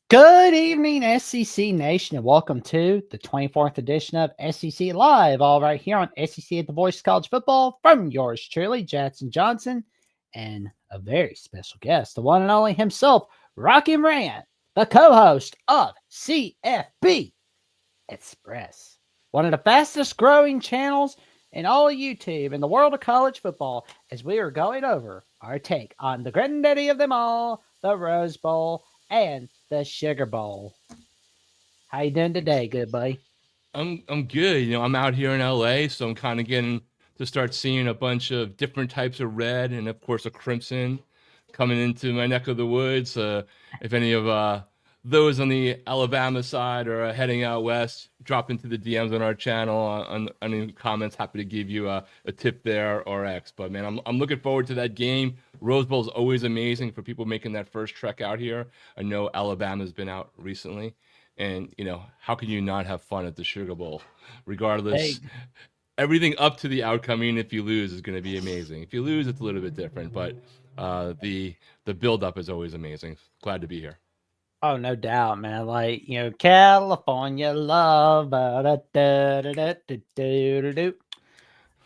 Good evening, SEC Nation, and welcome to the 24th edition of SEC Live, all right here on SEC at the Voice of College Football from yours truly, Jackson Johnson, and a very special guest, the one and only himself, Rocky Moran, the co-host of CFB Express, one of the fastest growing channels in all of YouTube in the world of college football, as we are going over our take on the granddaddy of them all, the Rose Bowl and the Sugar Bowl. How you doing today, good buddy? I'm good. I'm out here in LA, so I'm kind of getting to start seeing a bunch of different types of red, and of course a crimson coming into my neck of the woods. If any of those on the Alabama side are heading out west, drop into the DMs on our channel on any comments. Happy to give you a tip there or X. But man, I'm looking forward to that game. Rose Bowl is always amazing for people making that first trek out here. I know Alabama's been out recently. And how can you not have fun at the Sugar Bowl? Hey, Regardless, everything up to the outcome, even if you lose, is going to be amazing. If you lose, it's a little bit different, but the build up is always amazing. Glad to be here. oh, no doubt, man. Like, California love. Ba-da-da-da-da-da-da-da.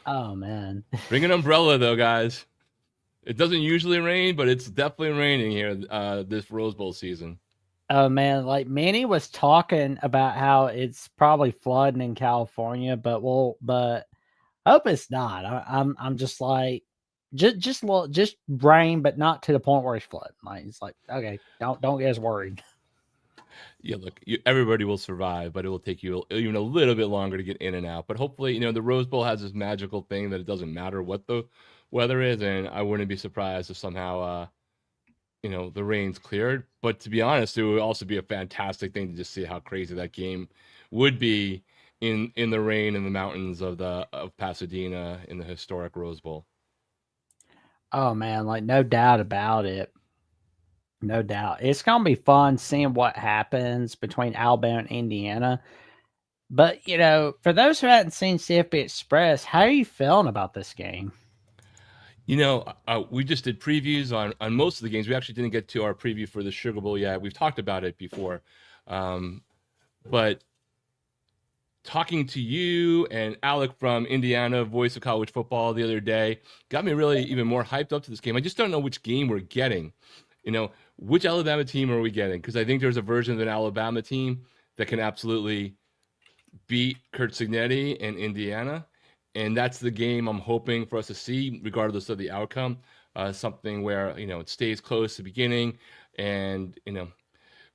Oh, man. Bring an umbrella though, guys. It doesn't usually rain, but it's definitely raining here this Rose Bowl season. Oh, man. Like, Manny was talking about how it's probably flooding in California, but I hope it's not. I'm just like, just rain, but not to the point where it's flooding. Like, it's like, okay, don't get us worried. Yeah, look, everybody will survive, but it will take you even a little bit longer to get in and out. But hopefully, the Rose Bowl has this magical thing that it doesn't matter what the weather is, and I wouldn't be surprised if somehow, the rain's cleared. But to be honest, it would also be a fantastic thing to just see how crazy that game would be in the rain in the mountains of Pasadena in the historic Rose Bowl. Oh man, like no doubt about it. No doubt. It's gonna be fun seeing what happens between Alabama and Indiana. But for those who hadn't seen CFB Express, how are you feeling about this game? We just did previews on most of the games. We actually didn't get to our preview for the Sugar Bowl yet. We've talked about it before, um, but talking to you and Alec from Indiana, Voice of College Football, the other day got me really even more hyped up to this game. I just don't know which game we're getting. Which Alabama team are we getting? Because I think there's a version of an Alabama team that can absolutely beat Kurt Signetti and Indiana. And that's the game I'm hoping for us to see, regardless of the outcome. Something where, it stays close to the beginning. And,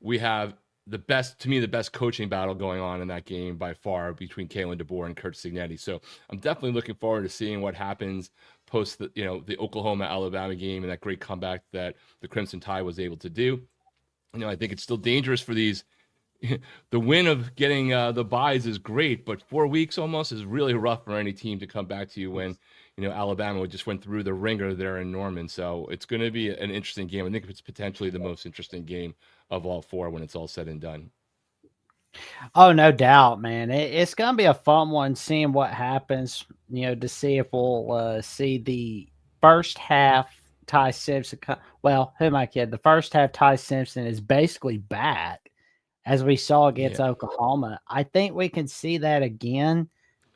we have to me, the best coaching battle going on in that game by far between Kalen DeBoer and Kurt Signetti. So I'm definitely looking forward to seeing what happens post the Oklahoma Alabama game and that great comeback that the Crimson Tide was able to do. I think it's still dangerous for these. The win of getting the buys is great, but 4 weeks almost is really rough for any team to come back to you when Alabama just went through the ringer there in Norman. So it's going to be an interesting game. I think it's potentially the most interesting game of all four when it's all said and done. Oh, no doubt, man. It's gonna be a fun one seeing what happens. To see if we'll see the first half. Ty Simpson. Well, who am I kidding? The first half, Ty Simpson is basically back, as we saw against Yeah. Oklahoma. I think we can see that again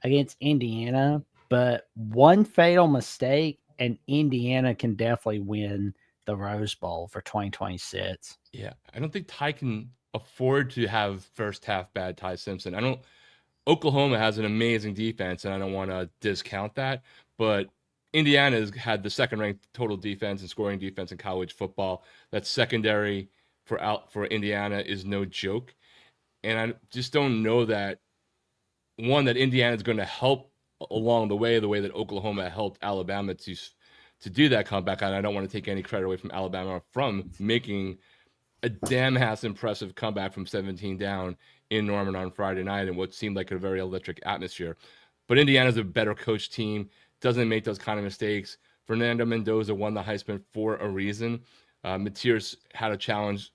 against Indiana, but one fatal mistake and Indiana can definitely win the Rose Bowl for 2026. Yeah, I don't think Ty can afford to have first half bad Ty Simpson. I don't. Oklahoma has an amazing defense, and I don't want to discount that. But Indiana has had the second ranked total defense and scoring defense in college football. That secondary for Indiana is no joke, and I just don't know that that Indiana is going to help along the way that Oklahoma helped Alabama to do that comeback. And I don't want to take any credit away from Alabama from making a damn ass impressive comeback from 17 down in Norman on Friday night in what seemed like a very electric atmosphere. But Indiana's a better coach team, doesn't make those kind of mistakes. Fernando Mendoza won the Heisman for a reason. Matthias had a challenge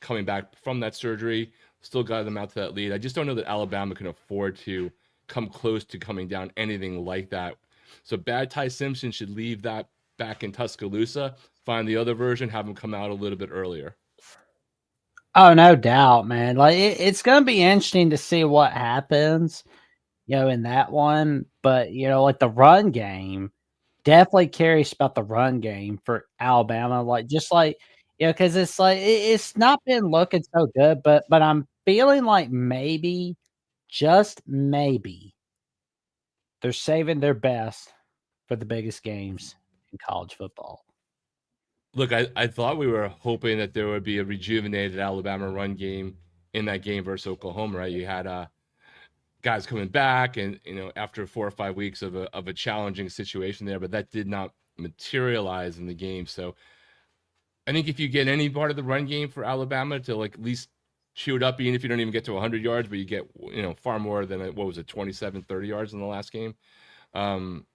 coming back from that surgery, still got them out to that lead. I just don't know that Alabama can afford to come close to coming down anything like that. So bad Ty Simpson should leave that back in Tuscaloosa, find the other version, have him come out a little bit earlier. Oh, no doubt, man. Like it's going to be interesting to see what happens, in that one. But like the run game, definitely curious about the run game for Alabama. Like just like because it's like it's not been looking so good, but I'm feeling like maybe, just maybe, they're saving their best for the biggest games in college football. Look, I thought we were hoping that there would be a rejuvenated Alabama run game in that game versus Oklahoma, right? You had guys coming back, and after 4 or 5 weeks of a challenging situation there, but that did not materialize in the game. So I think if you get any part of the run game for Alabama to like at least chew it up, even if you don't even get to 100 yards, but you get far more than what was it, 27, 30 yards in the last game. Um,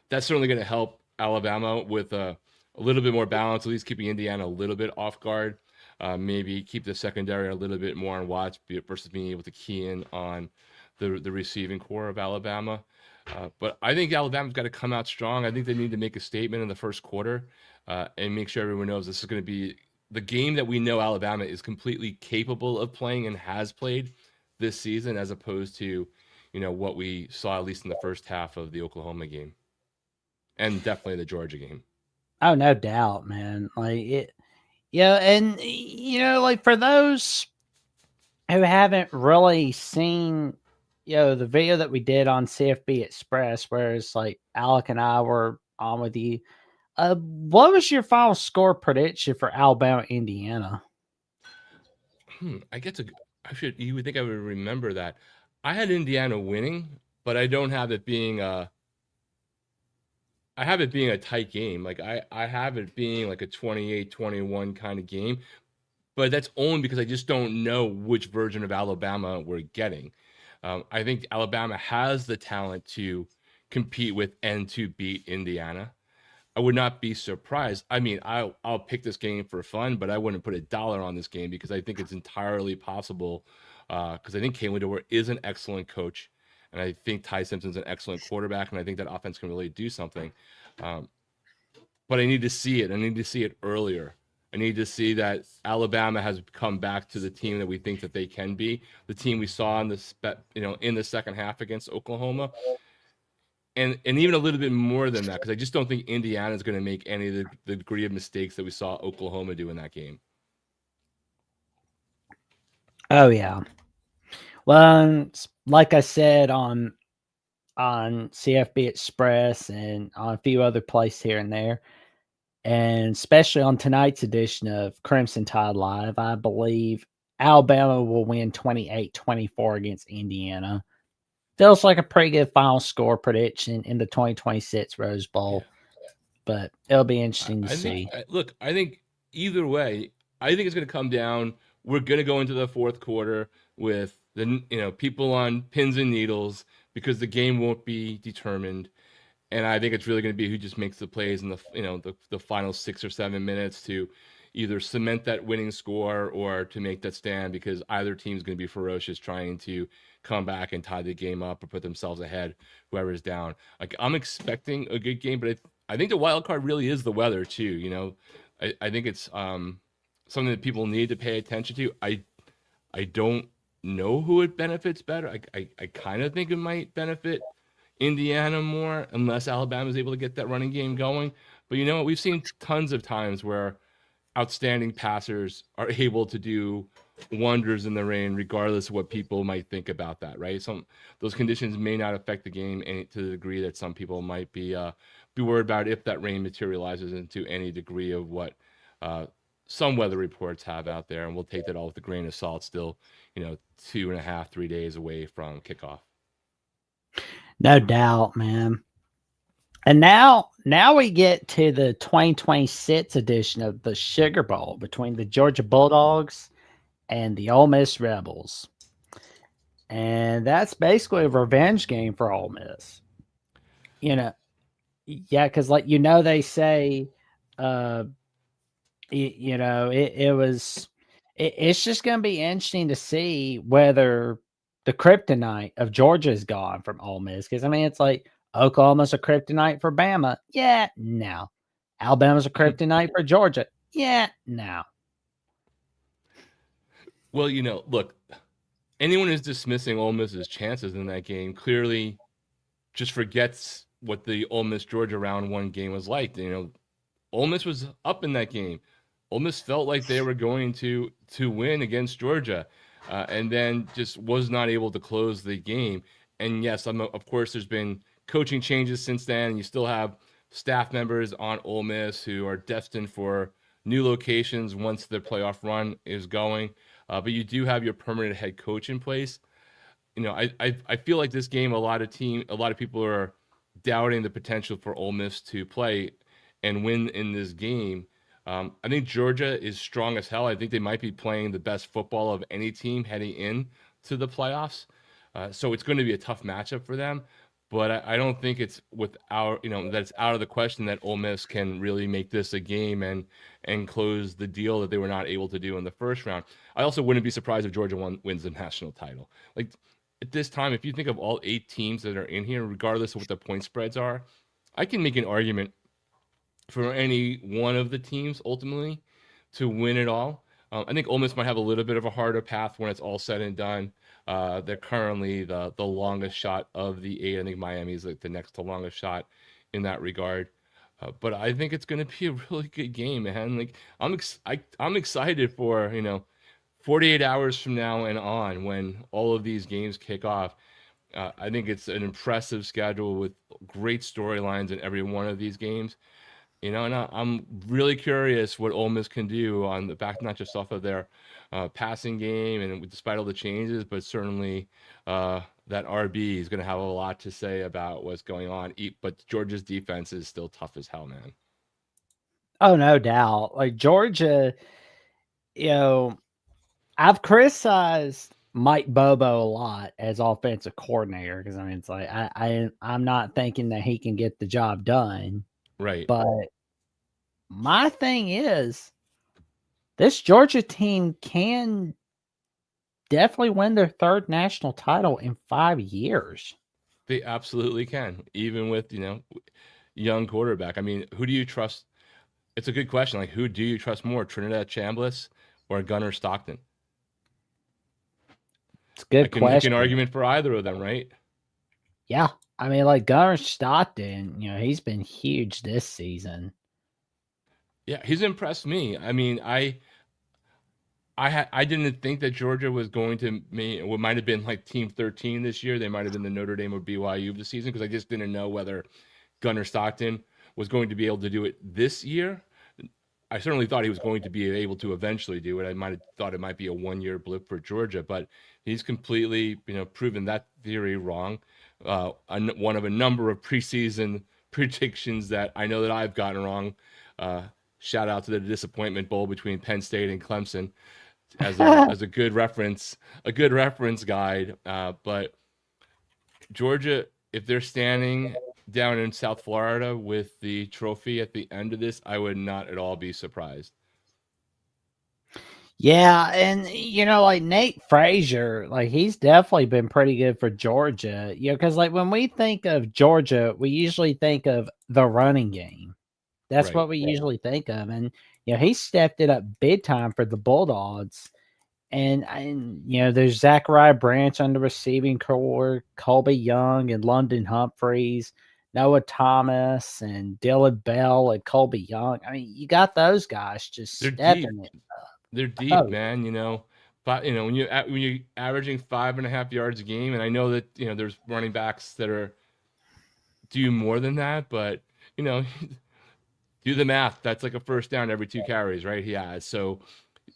that's certainly going to help Alabama with a little bit more balance, at least keeping Indiana a little bit off guard. Maybe keep the secondary a little bit more on watch versus being able to key in on the receiving core of Alabama. But I think Alabama's got to come out strong. I think they need to make a statement in the first quarter and make sure everyone knows this is going to be the game that we know Alabama is completely capable of playing and has played this season, as opposed to what we saw at least in the first half of the Oklahoma game and definitely the Georgia game. Oh, no doubt, man. Like it, and like for those who haven't really seen, the video that we did on CFB Express, where it's like Alec and I were on with you. What was your final score prediction for Alabama, Indiana? I get to. I should. You would think I would remember that. I had Indiana winning, but I don't have it being a. I have it being a tight game. Like I have it being like a 28-21 kind of game, but that's only because I just don't know which version of Alabama we're getting. I think Alabama has the talent to compete with and to beat Indiana. I would not be surprised. I mean, I'll pick this game for fun, but I wouldn't put $1 on this game because I think it's entirely possible. Because I think Kalen DeWar is an excellent coach, and I think Ty Simpson's an excellent quarterback, and I think that offense can really do something. Um, but I need to see it. I need to see it earlier. I need to see that Alabama has come back to the team that we think that they can be, the team we saw in in the second half against Oklahoma, and even a little bit more than that, because I just don't think Indiana is going to make any of the degree of mistakes that we saw Oklahoma do in that game. Oh yeah. Well, like I said on CFB Express and on a few other places here and there, and especially on tonight's edition of Crimson Tide Live, I believe Alabama will win 28-24 against Indiana. Feels like a pretty good final score prediction in the 2026 Rose Bowl, but it'll be interesting to I think, see. look, I think either way, I think it's going to come down. We're going to go into the fourth quarter with the people on pins and needles because the game won't be determined. And I think it's really going to be who just makes the plays in the final 6 or 7 minutes to either cement that winning score or to make that stand, because either team's going to be ferocious trying to come back and tie the game up or put themselves ahead, whoever's down. Like, I'm expecting a good game, but I think the wild card really is the weather too. I think it's something that people need to pay attention to. I don't know who it benefits better. I kind of think it might benefit Indiana more unless Alabama is able to get that running game going. But you know what? We've seen tons of times where outstanding passers are able to do wonders in the rain, regardless of what people might think about that, right? Those conditions may not affect the game to the degree that some people might be worried about if that rain materializes into any degree of what some weather reports have out there. And we'll take that all with a grain of salt. Still, 2.5, 3 days away from kickoff. No doubt, man. And now we get to the 2026 edition of the Sugar Bowl between the Georgia Bulldogs and the Ole Miss Rebels. And that's basically a revenge game for Ole Miss. Yeah, because they say, it's just going to be interesting to see whether the kryptonite of Georgia is gone from Ole Miss. Because it's like Oklahoma's a kryptonite for Bama. Yeah, no. Alabama's a kryptonite for Georgia. Yeah, no. Well, look, anyone who's dismissing Ole Miss's chances in that game clearly just forgets what the Ole Miss Georgia round one game was like. Ole Miss was up in that game. Ole Miss felt like they were going to win against Georgia, and then just was not able to close the game. And yes, of course, there's been coaching changes since then. And you still have staff members on Ole Miss who are destined for new locations once the playoff run is going. But you do have your permanent head coach in place. I feel like this game, a lot of people are doubting the potential for Ole Miss to play and win in this game. I think Georgia is strong as hell. I think they might be playing the best football of any team heading in to the playoffs. So it's going to be a tough matchup for them. But I don't think it's that it's out of the question that Ole Miss can really make this a game and close the deal that they were not able to do in the first round. I also wouldn't be surprised if Georgia wins the national title. Like at this time, if you think of all 8 teams that are in here, regardless of what the point spreads are, I can make an argument for any one of the teams ultimately to win it all. I think Ole Miss might have a little bit of a harder path when it's all said and done. They're currently the longest shot of the 8. I think Miami is like the next to longest shot in that regard. But I think it's going to be a really good game, man. Like I'm excited for 48 hours from now and on when all of these games kick off. I think it's an impressive schedule with great storylines in every one of these games. And I'm really curious what Ole Miss can do on the back, not just off of their passing game, and despite all the changes, but certainly that RB is going to have a lot to say about what's going on. But Georgia's defense is still tough as hell, man. Oh, no doubt. Like Georgia, you know, I've criticized Mike Bobo a lot as offensive coordinator because I mean it's like I'm not thinking that he can get the job done. Right. But my thing is this Georgia team can definitely win their 3rd national title in 5 years. They absolutely can, even with, young quarterback. I mean, who do you trust? It's a good question. Like, who do you trust more, Trinidad Chambliss or Gunnar Stockton? It's a good I can make question. an argument for either of them, right? Yeah. I mean, like Gunnar Stockton, he's been huge this season. Yeah, he's impressed me. I mean, I didn't think that Georgia was going to what might have been like Team 13 this year. They might have been the Notre Dame or BYU of the season because I just didn't know whether Gunnar Stockton was going to be able to do it this year. I certainly thought he was going to be able to eventually do it. I might have thought it might be a 1-year blip for Georgia, but he's completely, proven that theory wrong. One of a number of preseason predictions that I know that I've gotten wrong. Shout out to the disappointment bowl between Penn State and Clemson as a good reference guide. But Georgia, if they're standing down in South Florida with the trophy at the end of this, I would not at all be surprised. Yeah, and like Nate Frazier, like he's definitely been pretty good for Georgia. Because like when we think of Georgia, we usually think of the running game. That's Right. what we usually think of, and he stepped it up big time for the Bulldogs. And there's Zachariah Branch on the receiving core, Colby Young and London Humphreys, Noah Thomas and Dylan Bell and Colby Young. I mean, you got those guys just They're stepping deep. it up. They're deep, man. But when you're averaging 5.5 yards a game, and I know that there's running backs that are do more than that, but do the math. That's like a first down every 2 carries, right? He has. So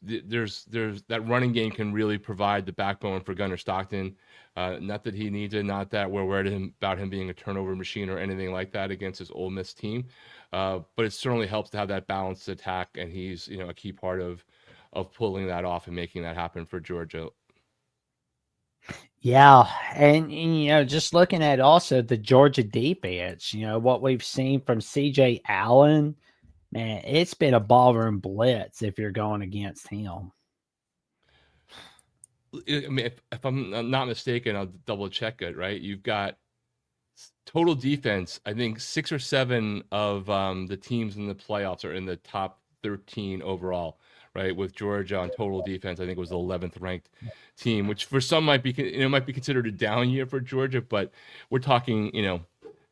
there's that running game can really provide the backbone for Gunnar Stockton. Not that he needs it, not that we're worried about him being a turnover machine or anything like that against his Ole Miss team. But it certainly helps to have that balanced attack, and he's a key part of pulling that off and making that happen for Georgia. Yeah, and just looking at also the Georgia defense, what we've seen from CJ Allen, man, it's been a ballroom blitz if you're going against him. I mean, if I'm not mistaken, I'll double check it. Right, you've got total defense. I think 6 or 7 of the teams in the playoffs are in the top 13 overall, right? With Georgia on total defense, I think it was the 11th ranked team, which for some might be might be considered a down year for Georgia, but we're talking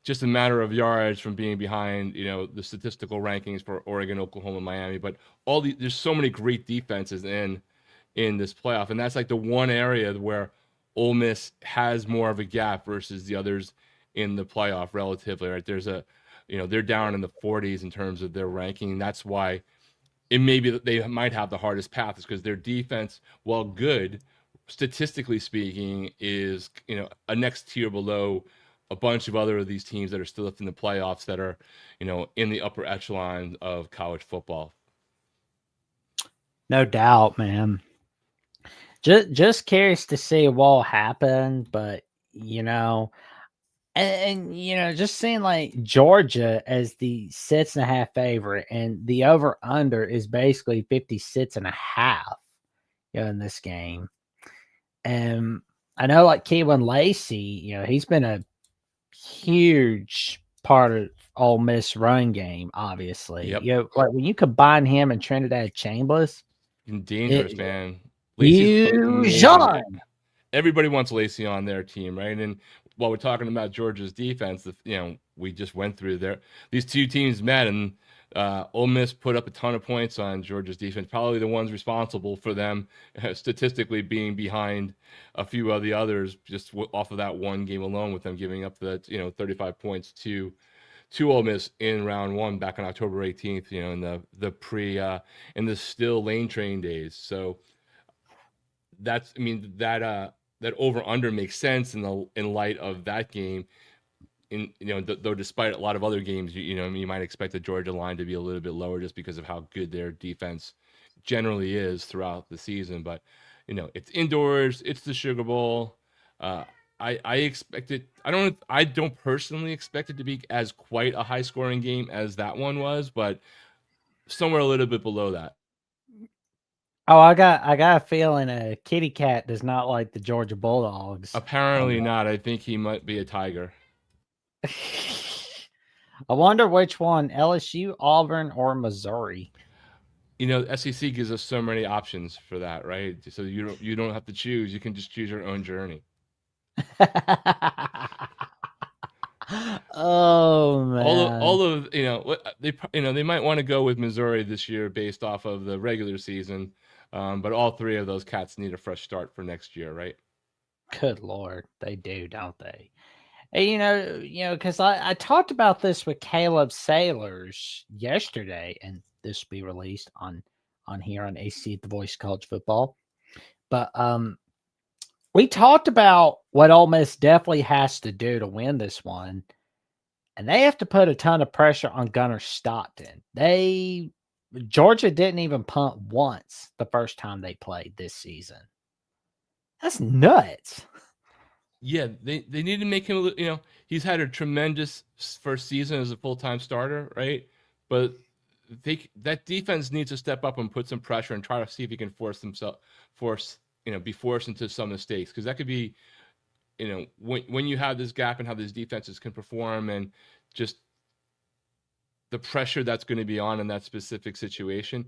just a matter of yards from being behind the statistical rankings for Oregon, Oklahoma, Miami. But there's so many great defenses in this playoff, and that's like the one area where Ole Miss has more of a gap versus the others in the playoff relatively, right? There's they're down in the 40s in terms of their ranking. That's why it may be that they might have the hardest path, is because their defense, while good, statistically speaking, is a next tier below a bunch of other of these teams that are still up in the playoffs that are in the upper echelon of college football. No doubt, man. Just curious to see what will happen, but and just seeing like Georgia as the 6.5 favorite, and the over under is basically 56.5, in this game. And I know like Keelan Lacey, he's been a huge part of Ole Miss run game, obviously. Yep. Like when you combine him and Trinidad Chambers, Dangerous, man. Lacey's fusion. Everybody wants Lacey on their team, right? And while we're talking about Georgia's defense, we just went through there. These two teams met, and Ole Miss put up a ton of points on Georgia's defense. Probably the ones responsible for them statistically being behind a few of the others, just off of that one game alone, with them giving up the 35 points to Ole Miss in round one back on October 18th. In the in the still lane train days. So that over under makes sense in light of that game. Though despite a lot of other games, you might expect the Georgia line to be a little bit lower just because of how good their defense generally is throughout the season. But it's indoors, it's the Sugar Bowl. I expect it. I don't personally expect it to be as quite a high scoring game as that one was, but somewhere a little bit below that. Oh, I got a feeling a kitty cat does not like the Georgia Bulldogs. Apparently not. I think he might be a tiger. I wonder which one, LSU, Auburn, or Missouri. SEC gives us so many options for that, right? So you don't have to choose. You can just choose your own journey. Oh man! All of they might want to go with Missouri this year based off of the regular season, but all three of those cats need a fresh start for next year, right? Good Lord, they do, don't they? And, because I talked about this with Caleb Sailors yesterday, and this will be released on here on AC at the Voice College Football. But we talked about what Ole Miss definitely has to do to win this one, and they have to put a ton of pressure on Gunnar Stockton. Georgia didn't even punt once the first time they played this season. That's nuts. Yeah, they need to make him. He's had a tremendous first season as a full-time starter, right? But that defense needs to step up and put some pressure and try to see if he can be forced into some mistakes, because that could be, when you have this gap and how these defenses can perform, and just the pressure that's going to be on in that specific situation.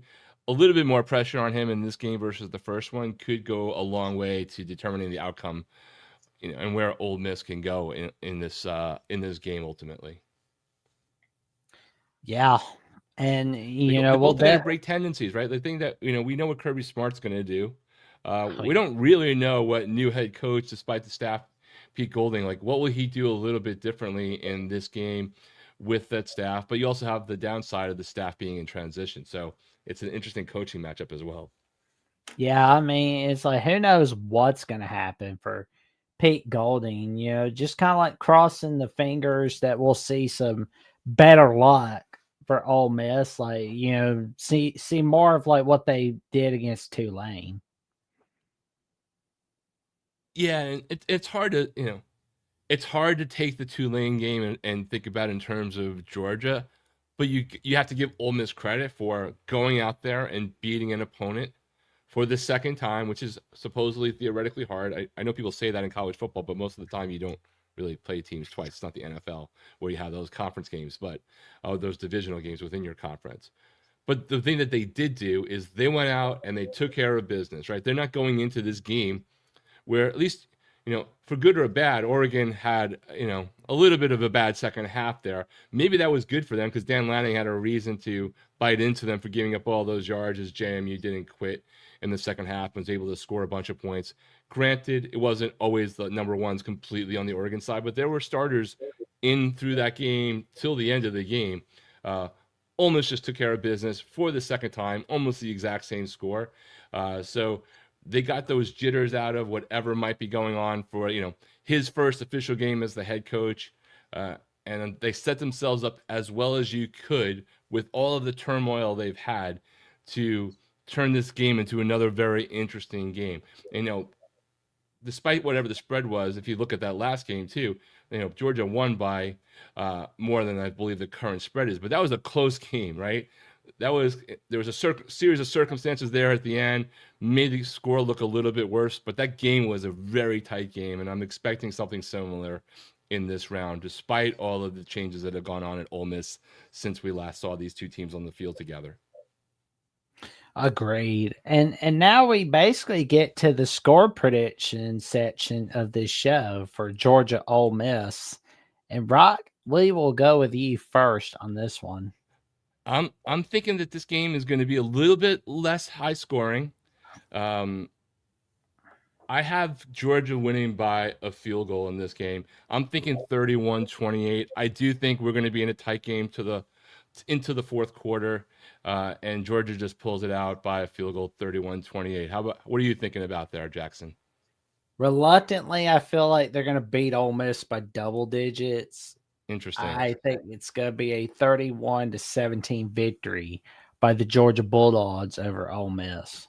A little bit more pressure on him in this game versus the first one could go a long way to determining the outcome, and where Ole Miss can go in this game ultimately. Yeah, and they both have great tendencies, right? The thing that we know what Kirby Smart's going to do. We don't really know what new head coach, despite the staff, Pete Golding, like what will he do a little bit differently in this game with that staff? But you also have the downside of the staff being in transition, so it's an interesting coaching matchup as well. Yeah, I mean, it's like, who knows what's going to happen for Pete Golding, just kind of like crossing the fingers that we'll see some better luck for Ole Miss. Like, see more of like what they did against Tulane. Yeah, and it's hard to, it's hard to take the Tulane game and think about it in terms of Georgia, but you have to give Ole Miss credit for going out there and beating an opponent for the second time, which is supposedly theoretically hard. I know people say that in college football, but most of the time you don't really play teams twice. It's not the NFL where you have those conference games, but those divisional games within your conference. But the thing that they did do is they went out and they took care of business, right? They're not going into this game where, at least, for good or bad, Oregon had, a little bit of a bad second half there. Maybe that was good for them because Dan Lanning had a reason to bite into them for giving up all those yards as JMU didn't quit in the second half and was able to score a bunch of points. Granted, it wasn't always the number ones completely on the Oregon side, but there were starters in through that game till the end of the game. Ole Miss just took care of business for the second time, almost the exact same score. So they got those jitters out of whatever might be going on for his first official game as the head coach, and they set themselves up as well as you could with all of the turmoil they've had to turn this game into another very interesting game. And, despite whatever the spread was, if you look at that last game too, Georgia won by more than I believe the current spread is, but that was a close game, right? There was a series of circumstances there at the end, made the score look a little bit worse, but that game was a very tight game, and I'm expecting something similar in this round, despite all of the changes that have gone on at Ole Miss since we last saw these two teams on the field together. Agreed. And now we basically get to the score prediction section of this show for Georgia Ole Miss. And Brock, we will go with you first on this one. I'm thinking that this game is going to be a little bit less high scoring. I have Georgia winning by a field goal in this game. I'm thinking 31-28. I do think we're going to be in a tight game into the fourth quarter, and Georgia just pulls it out by a field goal, 31-28. What are you thinking about there, Jackson? Reluctantly, I feel like they're going to beat Ole Miss by double digits. Interesting. I think it's going to be a 31-17 victory by the Georgia Bulldogs over Ole Miss.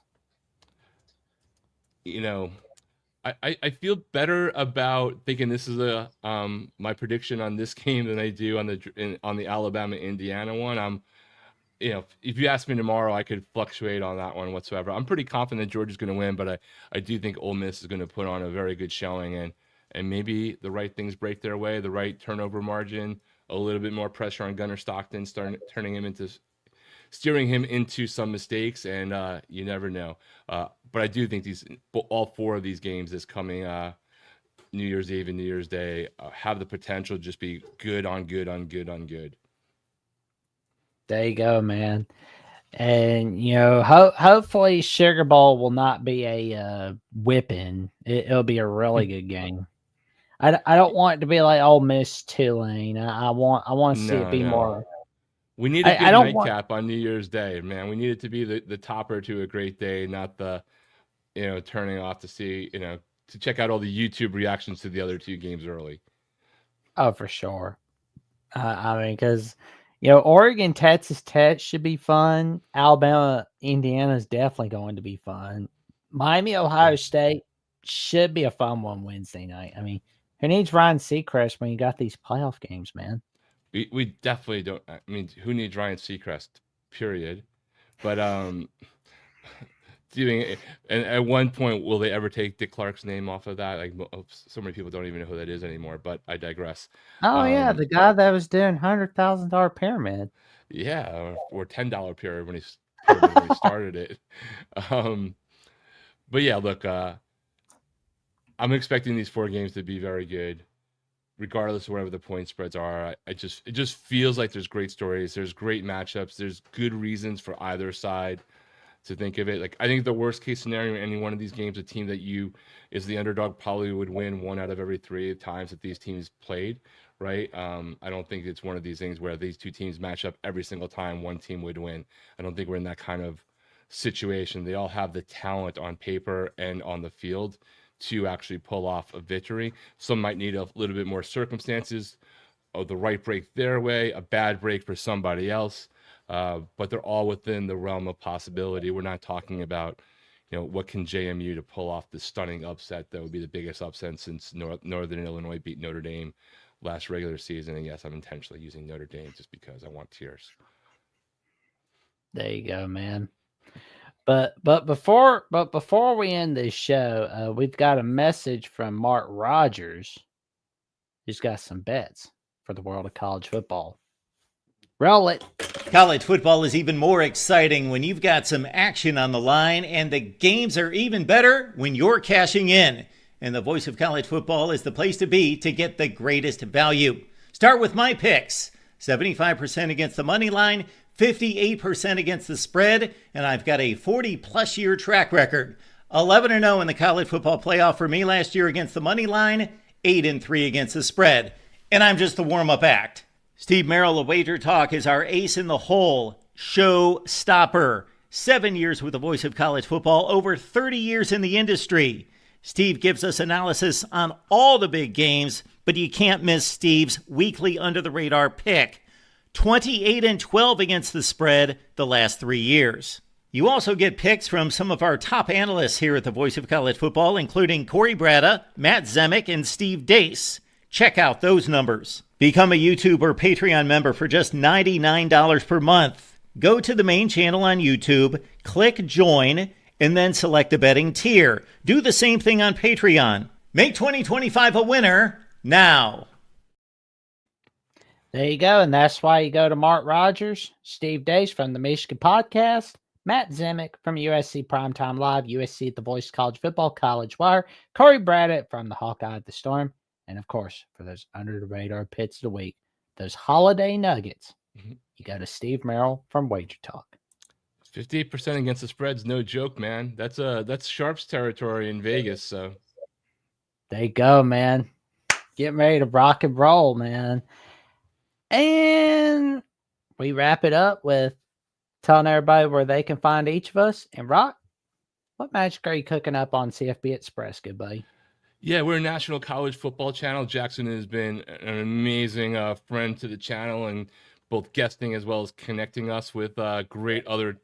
I feel better about thinking this is my prediction on this game than I do on the Alabama Indiana one. If you ask me tomorrow, I could fluctuate on that one whatsoever. I'm pretty confident Georgia's going to win, but I do think Ole Miss is going to put on a very good showing, and maybe the right things break their way, the right turnover margin, a little bit more pressure on Gunnar Stockton, steering him into some mistakes, and you never know. But I do think all four of these games this coming New Year's Eve and New Year's Day have the potential to just be good on good on good on good. There you go, man. And hopefully Sugar Bowl will not be a whipping. It'll be a really good game. I don't want it to be like Ole Miss Tulane. I want to see it be more. We need a good nightcap on New Year's Day, man. We need it to be the topper to a great day, not the turning off to see to check out all the YouTube reactions to the other two games early. Oh, for sure. I mean, because Oregon, Texas Tech should be fun. Alabama, Indiana is definitely going to be fun. Miami, Ohio State should be a fun one Wednesday night. I mean, who needs Ryan Seacrest when you got these playoff games, man? We definitely don't. I mean, who needs Ryan Seacrest? Period. But and at one point, will they ever take Dick Clark's name off of that? Like, so many people don't even know who that is anymore. But I digress. Oh yeah, the guy that was doing $100,000 pyramid. Yeah, or $10 pyramid when he started it. But yeah, look, I'm expecting these four games to be very good, regardless of whatever the point spreads are. It just feels like there's great stories, there's great matchups, there's good reasons for either side to think of it. Like, I think the worst case scenario in any one of these games, a team that is the underdog probably would win 1 out of every 3 times that these teams played, right? I don't think it's one of these things where these two teams match up every single time one team would win. I don't think we're in that kind of situation. They all have the talent on paper and on the field to actually pull off a victory. Some might need a little bit more circumstances, the right break their way, a bad break for somebody else. But they're all within the realm of possibility. We're not talking about, what can JMU to pull off the stunning upset that would be the biggest upset since Northern Illinois beat Notre Dame last regular season. And yes, I'm intentionally using Notre Dame just because I want tears. There you go, man. But before we end this show, we've got a message from Mark Rogers. He's got some bets for the world of college football. Roll it. College football is even more exciting when you've got some action on the line, and the games are even better when you're cashing in. And the Voice of College Football is the place to be to get the greatest value. Start with my picks. 75% against the money line, 58% against the spread, and I've got a 40-plus year track record. 11-0 in the college football playoff for me last year against the money line, 8-3 against the spread. And I'm just the warm-up act. Steve Merrill of Wager Talk is our ace in the hole, show stopper. 7 years with the Voice of College Football, over 30 years in the industry. Steve gives us analysis on all the big games, but you can't miss Steve's weekly under-the-radar pick. 28-12 against the spread the last 3 years. You also get picks from some of our top analysts here at the Voice of College Football, including Corey Bratta, Matt Zemek, and Steve Dace. Check out those numbers. Become a YouTube or Patreon member for just $99 per month. Go to the main channel on YouTube, click join, and then select the betting tier. Do the same thing on Patreon. Make 2025 a winner now. There you go. And that's why you go to Mark Rogers, Steve Dace from the Michigan Podcast, Matt Zemek from USC Primetime Live, USC at the Voice College Football, College Wire, Corey Braddett from the Hawkeye at the Storm, and of course, for those under-the-radar pits of the week, those holiday nuggets, you go to Steve Merrill from Wager Talk. 58% against the spread's no joke, man. That's Sharps territory in Vegas. So there you go, man. Get ready to rock and roll, man. And we wrap it up with telling everybody where they can find each of us. And Rock, what magic are you cooking up on CFB Express, good buddy? Yeah, we're a national college football channel. Jackson has been an amazing friend to the channel, and both guesting as well as connecting us with great other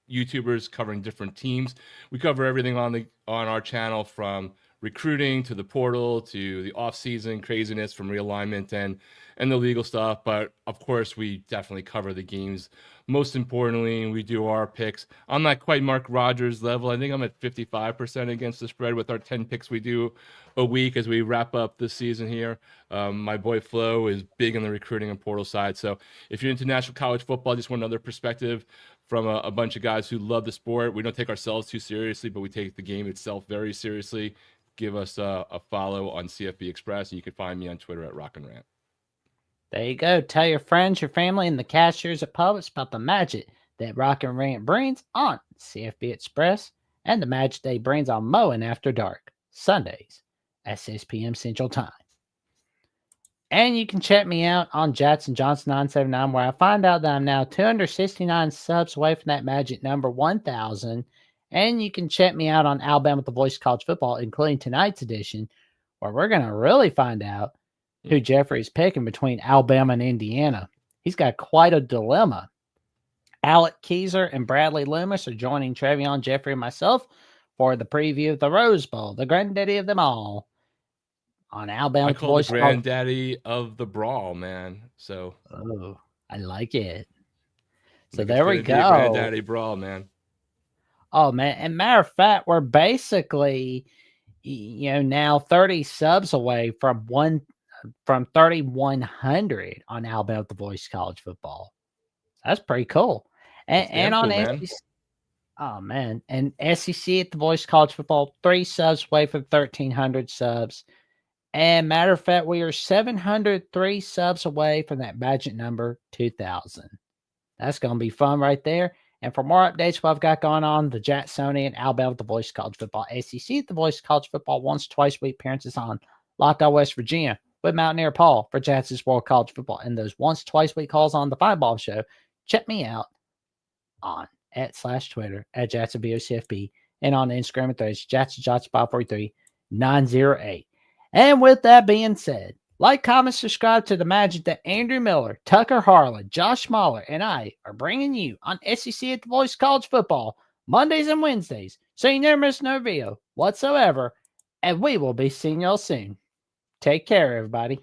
YouTubers covering different teams. We cover everything on our channel, from recruiting to the portal to the off-season craziness, from realignment and the legal stuff. But of course, we definitely cover the games. Most importantly, we do our picks. I'm not quite Mark Rogers level. I think I'm at 55% against the spread with our 10 picks we do a week as we wrap up this season here. My boy Flo is big on the recruiting and portal side. So if you're into national college football, just want another perspective from a bunch of guys who love the sport. We don't take ourselves too seriously, but we take the game itself very seriously. Give us a follow on CFB Express, and you can find me on Twitter at Rock and Rant. There you go. Tell your friends, your family, and the cashiers at Publix about the magic that Rock and Rant brings on CFB Express and the magic they brings on Mowing After Dark, Sundays at 6 p.m. Central Time. And you can check me out on Jackson Johnson 979, where I find out that I'm now 269 subs away from that magic number 1,000. And you can check me out on Alabama at the Voice of College Football, including tonight's edition, where we're going to really find out who Jeffrey's picking between Alabama and Indiana. He's got quite a dilemma. Alec Keyser and Bradley Loomis are joining Trevion, Jeffrey, and myself for the preview of the Rose Bowl, the granddaddy of them all, on Alabama. I call the granddaddy of the brawl, man. So, I like it. So there we go. Granddaddy brawl, man. Oh man! And matter of fact, we're basically, now 30 subs away from 3,100 on Alabama at the Voice College Football. That's pretty cool. And on cool, SEC, oh man, and SEC at the Voice College Football, 3 subs away from 1,300 subs. And matter of fact, we are 703 subs away from that magic number 2,000. That's going to be fun right there. And for more updates, what I've got going on, the Jacksonian, Alabama, the Voice College Football, SEC, the Voice College Football, once, twice week appearances on Locked On West Virginia with Mountaineer Paul for Jackson's World College Football, and those once, twice week calls on the Five Ball Show. Check me out on @/Twitter at JacksonVOCFB and on Instagram and Threads, JacksonJots543908. And with that being said, like, comment, subscribe to the magic that Andrew Miller, Tucker Harlan, Josh Mahler, and I are bringing you on SEC at the Voice College Football Mondays and Wednesdays, so you never miss no video whatsoever, and we will be seeing y'all soon. Take care, everybody.